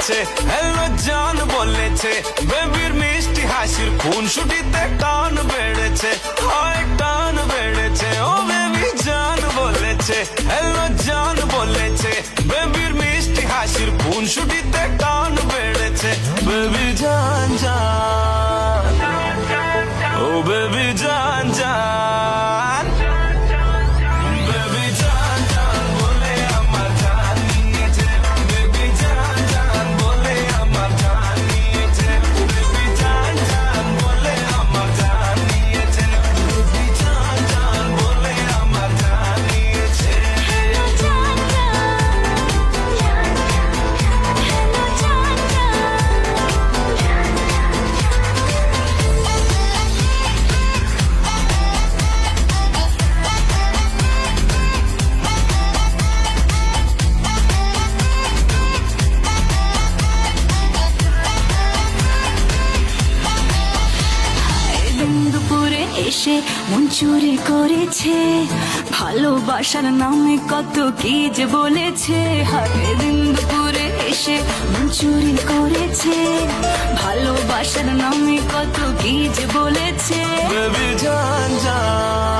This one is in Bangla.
বলেছে, হ্যালো জান বলেছে, বেবির মিষ্টি হাসির খুনসুটিতে টান বেড়েছে, হয় টান বেড়েছে। ও বেবি জান বলেছে, হ্যালো জান বলেছে, বেবির মিষ্টি হাসির খুনসুটিতে টান বেড়েছে। বেবি জান জান, ও বেবি জান জান, বেবি জান জান বলে আমার জান নিয়েছে, বেবি জান জান বলে আমার জান নিয়েছে, বেবি জান জান বলে আমার জান নিয়েছে, বেবি জান জান বলে আমার জান নিয়েছে। দুপুরে এসে মন চুরি করেছে, ভালোবাসার নামে কত কি যে বলেছে। হায় দিন দুপুরে এসে মন চুরি করেছে, ভালোবাসার নামে কত কি যে বলেছে। বেবি জান জান,